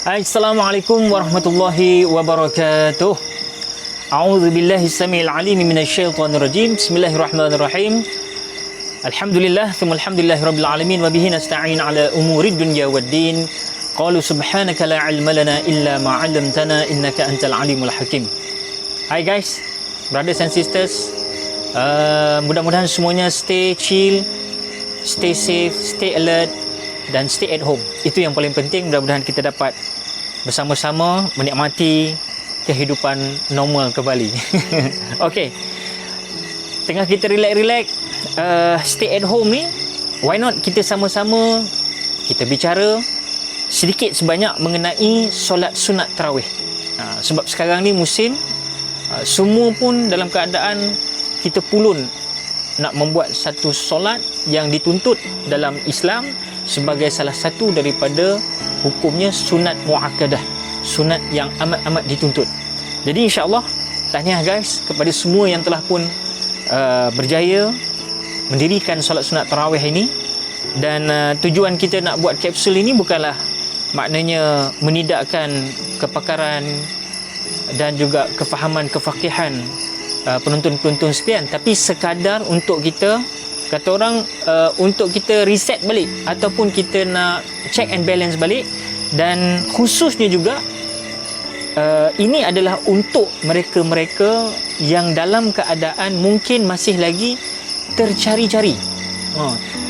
Assalamualaikum warahmatullahi wabarakatuh. A'udzu billahi samiil 'aliim minasyaitonir rajim. Bismillahirrahmanirrahim. Alhamdulillah tsumma alhamdulillahi rabbil alamin wa bihi nasta'in 'ala umurid dunya waddin. Qalu subhanaka la 'ilma lana illa ma 'allamtana innaka antal alimul hakim. Hi guys, brothers and sisters. Mudah-mudahan semuanya stay chill, stay safe, stay alert dan stay at home. Itu yang paling penting. Mudah-mudahan kita dapat bersama-sama menikmati kehidupan normal kembali. Okey. Tengah kita relax-relax, stay at home ni, why not kita sama-sama kita bicara sedikit sebanyak mengenai solat sunat tarawih. Sebab sekarang ni musim, semua pun dalam keadaan kita pulun nak membuat satu solat yang dituntut dalam Islam sebagai salah satu daripada hukumnya sunat muakkadah, sunat yang amat-amat dituntut. Jadi insya-Allah tahniah guys kepada semua yang telah pun berjaya mendirikan solat sunat tarawih ini. Dan tujuan kita nak buat kapsul ini bukanlah maknanya menidakkan kepakaran dan juga kefahaman kefaqihan penonton-penonton sekalian, tapi sekadar untuk kita, kata orang, untuk kita reset balik ataupun kita nak check and balance balik. Dan khususnya juga ini adalah untuk mereka-mereka yang dalam keadaan mungkin masih lagi tercari-cari.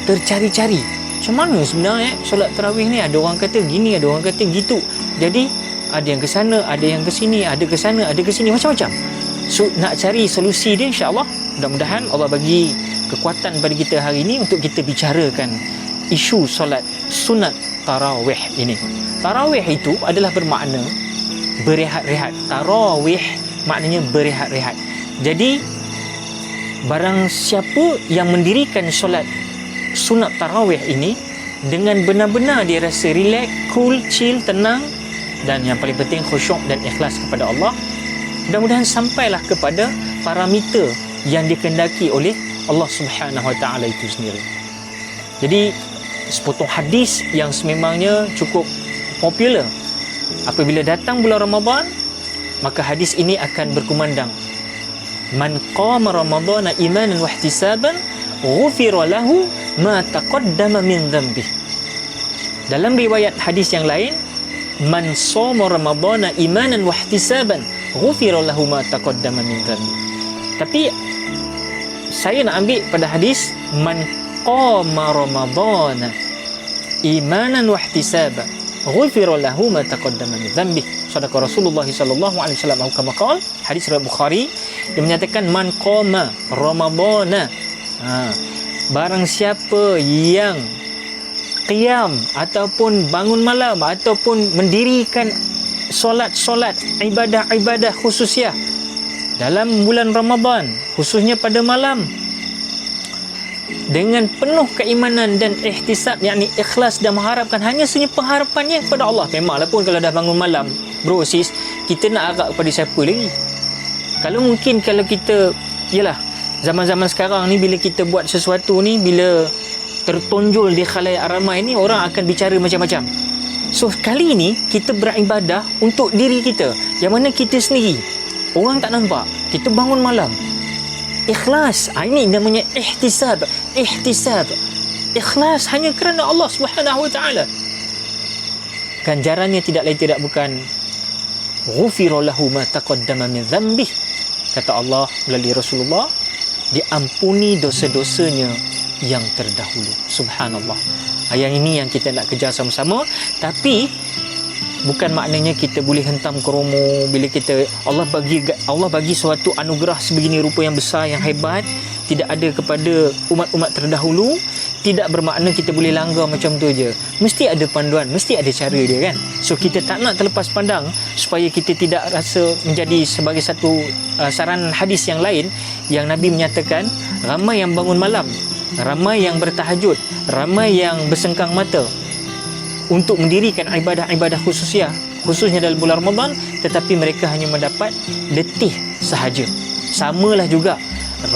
Tercari-cari macam mana sebenarnya solat tarawih ni, ada orang kata gini, ada orang kata gitu. Jadi ada yang ke sana, ada yang ke sini, ada ke sana, ada ke sini, macam-macam. So nak cari solusi dia, insya-Allah mudah-mudahan Allah bagi kekuatan pada kita hari ini untuk kita bicarakan isu solat sunat tarawih ini. Tarawih itu adalah bermakna berehat-rehat. Tarawih maknanya berehat-rehat. Jadi barang siapa yang mendirikan solat sunat tarawih ini dengan benar-benar dia rasa relax, cool, chill, tenang, dan yang paling penting khusyuk dan ikhlas kepada Allah, mudah-mudahan sampailah kepada parameter yang dikehendaki oleh Allah Subhanahu Wa Taala itu sendiri. Jadi sepotong hadis yang sememangnya cukup popular apabila datang bulan Ramadan, maka hadis ini akan berkumandang, man qama ramadhana imanan wa ihtisaban ghufira lahu ma taqaddama min dhanbi. Dalam riwayat hadis yang lain, man shoma ramadhana imanan wa ihtisaban ghufira lahu ma taqaddama min dhanbi. Tapi saya nak ambil pada hadis man qama ramadhana imanan wa ihtisaban ghufira lahu ma taqaddama min dhanbi. Sadaqa Rasulullah sallallahu alaihi wasallam kama qala, hadis riwayat Bukhari, yang menyatakan man qama ramadhana, barang siapa yang qiyam ataupun bangun malam ataupun mendirikan solat-solat, ibadah-ibadah khususnya dalam bulan Ramadan, khususnya pada malam, dengan penuh keimanan dan ihtisab, yakni ikhlas dan mengharapkan hanya sahaja pengharapannya kepada Allah. Memanglah pun kalau dah bangun malam, bro sis, kita nak harap kepada siapa lagi? Kalau mungkin kalau kita, yalah, zaman-zaman sekarang ni bila kita buat sesuatu ni, bila tertonjol di khalayak ramai ni, orang akan bicara macam-macam. So kali ni kita beribadah untuk diri kita, yang mana kita sendiri, orang tak nampak, kita bangun malam, ikhlas. Ini namanya ihtisab. Ikhlas hanya kerana Allah Subhanahu Wa Taala. Ganjarannya tidak lain tidak bukan ghufira lahu ma taqaddama min dhanbi. Kata Allah melalui Rasulullah, diampuni dosa-dosanya yang terdahulu. Subhanallah. Yang ini yang kita nak kejar sama-sama. Tapi bukan maknanya kita boleh hentam keromo bila kita Allah bagi suatu anugerah sebegini rupa yang besar, yang hebat, tidak ada kepada umat-umat terdahulu. Tidak bermakna kita boleh langgar macam tu je. Mesti ada panduan, mesti ada cara dia kan. So kita tak nak terlepas pandang supaya kita tidak rasa menjadi sebagai satu saranan hadis yang lain yang Nabi menyatakan, ramai yang bangun malam, ramai yang bertahajud, ramai yang bersengkang mata untuk mendirikan ibadah-ibadah khususnya dalam bulan Ramadan, tetapi mereka hanya mendapat letih sahaja. Samalah juga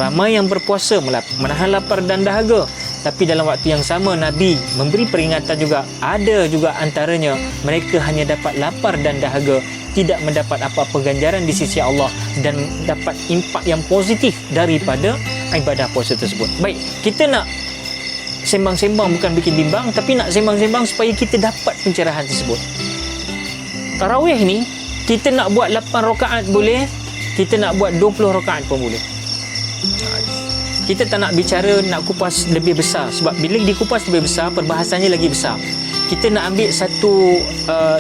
ramai yang berpuasa menahan lapar dan dahaga, Tapi dalam waktu yang sama Nabi memberi peringatan juga, ada juga antaranya mereka hanya dapat lapar dan dahaga, tidak mendapat apa-apa ganjaran di sisi Allah dan dapat impak yang positif daripada ibadah puasa tersebut. Baik, kita nak sembang-sembang, bukan bikin bimbang, tapi nak sembang-sembang supaya kita dapat pencerahan tersebut. Tarawih ni kita nak buat 8 rakaat boleh, kita nak buat 20 rakaat pun boleh. Kita tak nak bicara nak kupas lebih besar, sebab bila dikupas lebih besar, perbahasannya lagi besar. Kita nak ambil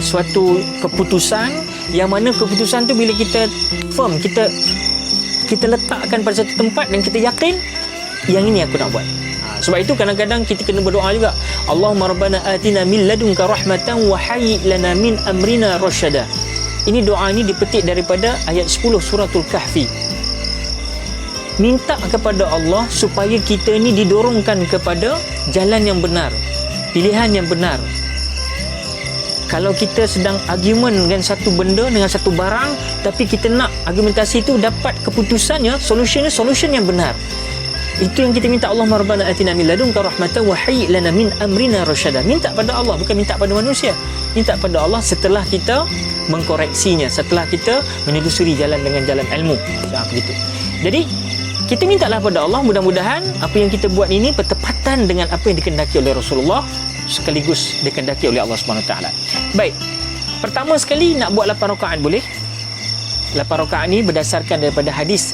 suatu keputusan, yang mana keputusan tu bila kita firm, kita letakkan pada satu tempat dan kita yakin yang ini aku nak buat. Sebab itu kadang-kadang kita kena berdoa juga, Allahumma rabbana atina min ladunka rahmatan wa hayyi lana min amrina rasyada. Ini doa ini dipetik daripada ayat 10 suratul Kahfi. Minta kepada Allah supaya kita ni didorongkan kepada jalan yang benar, pilihan yang benar. Kalau kita sedang argument dengan satu benda, dengan satu barang, tapi kita nak argumentasi itu dapat keputusannya, solution yang benar. Itu yang kita minta. Allahumma rabbana atina min ladunka rahmatan wa hayyi lana min amrina rasyada. Minta pada Allah, bukan minta pada manusia. Minta pada Allah setelah kita mengkoreksinya, setelah kita menelusuri jalan dengan jalan ilmu. Begitu. Jadi kita mintalah pada Allah, mudah-mudahan apa yang kita buat ini bertepatan dengan apa yang dikehendaki oleh Rasulullah, sekaligus dikehendaki oleh Allah Subhanahu Wa Taala. Baik. Pertama sekali nak buat 8 rakaat boleh. 8 rakaat ni berdasarkan daripada hadis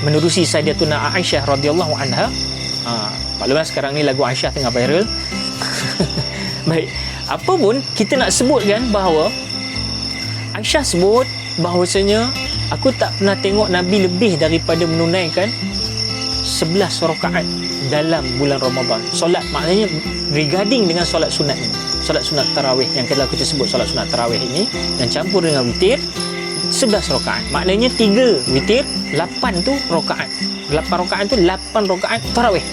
menerusi Sayyidatuna Aisyah radhiyallahu anha. Maklumlah sekarang ni lagu Aisyah tengah viral. Baik. Apa pun kita nak sebutkan bahawa Aisyah sebut bahawasanya aku tak pernah tengok Nabi lebih daripada menunaikan 11 rakaat dalam bulan Ramadan. Solat maknanya regarding dengan solat sunat ini, solat sunat tarawih yang kalau kita sebut solat sunat tarawih ini dan campur dengan witir 11 rakaat. Maknanya 3 witir, 8 tu rakaat. 8 rakaat tu 8 rakaat tarawih.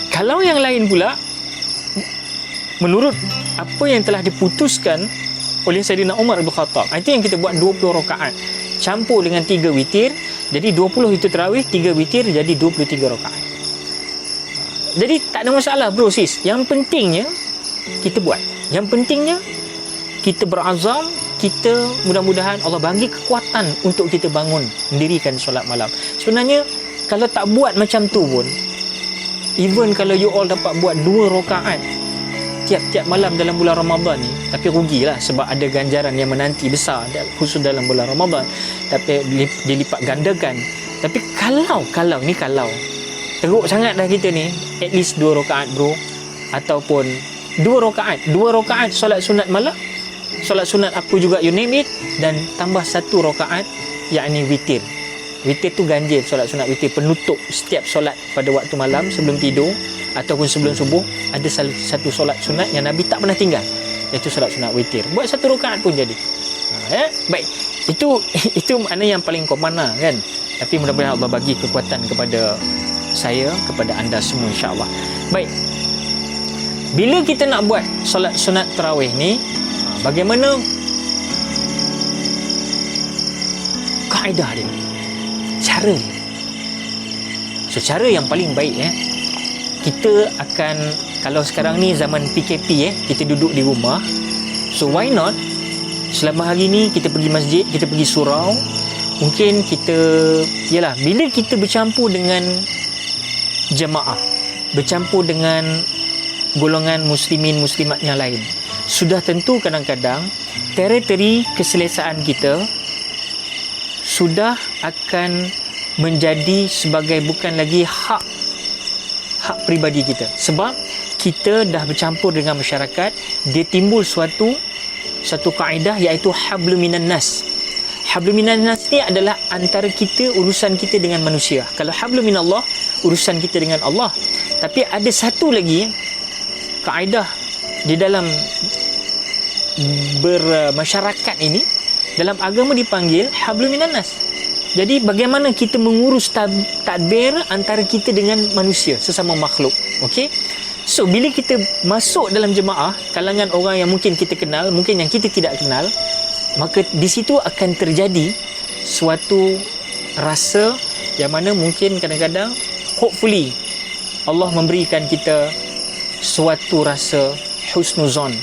Kalau yang lain pula, menurut apa yang telah diputuskan oleh Sayyidina Umar bin Khattab, itu yang kita buat 20 rakaat campur dengan 3 witir. Jadi 20 itu tarawih, 3 witir jadi 23 rakaat. Jadi tak ada masalah bro sis. Yang pentingnya kita buat. Yang pentingnya kita berazam, kita mudah-mudahan Allah bagi kekuatan untuk kita bangun mendirikan solat malam. Sebenarnya kalau tak buat macam tu pun, even kalau you all dapat buat 2 rakaat tiap-tiap malam dalam bulan Ramadan ni, tapi rugilah sebab ada ganjaran yang menanti besar khusus dalam bulan Ramadan, tapi dilipat gandakan. Tapi kalau teruk sangat dah kita ni, at least 2 rakaat bro, ataupun 2 rakaat solat sunat malam, solat sunat apa juga you name it, dan tambah 1 rakaat yakni witir. Witir tu ganjil, solat sunat witir penutup setiap solat pada waktu malam sebelum tidur ataupun sebelum subuh. Ada satu solat sunat yang Nabi tak pernah tinggal, iaitu solat sunat witir. Buat 1 rakaat pun jadi. Baik. Itu makna yang paling komana kan. Tapi mudah-mudahan Allah bagi kekuatan kepada saya, kepada anda semua insya-Allah. Baik. Bila kita nak buat solat sunat tarawih ni, bagaimana kaedah dia? Cara dia. So cara yang paling baik kita akan, kalau sekarang ni zaman PKP kita duduk di rumah, so why not selama hari ni kita pergi masjid, kita pergi surau, mungkin kita bila kita bercampur dengan jemaah, bercampur dengan golongan muslimin muslimat yang lain, sudah tentu kadang-kadang teritori keselesaan kita sudah akan menjadi sebagai bukan lagi hak pribadi kita, sebab kita dah bercampur dengan masyarakat. Dia timbul satu kaedah, iaitu hablum minan nas. Hablum minan nas ni adalah antara kita, urusan kita dengan manusia. Kalau hablum minallah, urusan kita dengan Allah. Tapi ada satu lagi kaedah di dalam bermasyarakat ini, dalam agama dipanggil hablum minan nas. Jadi bagaimana kita mengurus tadbir antara kita dengan manusia, sesama makhluk. Okey? So bila kita masuk dalam jemaah, kalangan orang yang mungkin kita kenal, mungkin yang kita tidak kenal, maka di situ akan terjadi suatu rasa yang mana mungkin kadang-kadang hopefully Allah memberikan kita suatu rasa husnuzon,